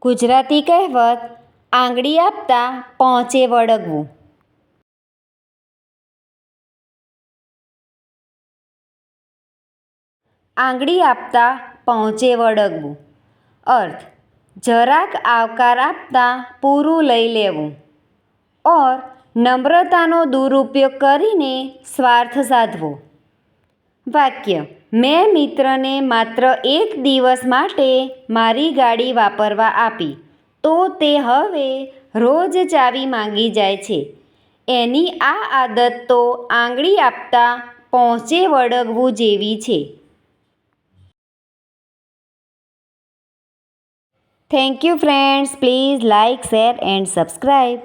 ગુજરાતી કહેવત આંગળી આપતા પહોંચે વળગવું. આંગળી આપતા પહોંચે વળગવું. અર્થ: જરાક આવકાર આપતા પૂરું લઈ લેવું. ઓર નમ્રતાનો દુરુપયોગ કરીને સ્વાર્થ સાધવો. વાક્ય: મેં મિત્રને માત્ર 1 દિવસ માટે મારી ગાડી વાપરવા આપી, તો તે હવે રોજ ચાવી માંગી જાય છે. એની આ આદત તો આંગળી આપતા પહોંચે વળગવું જેવી છે. Thank you friends. Please like, share and subscribe.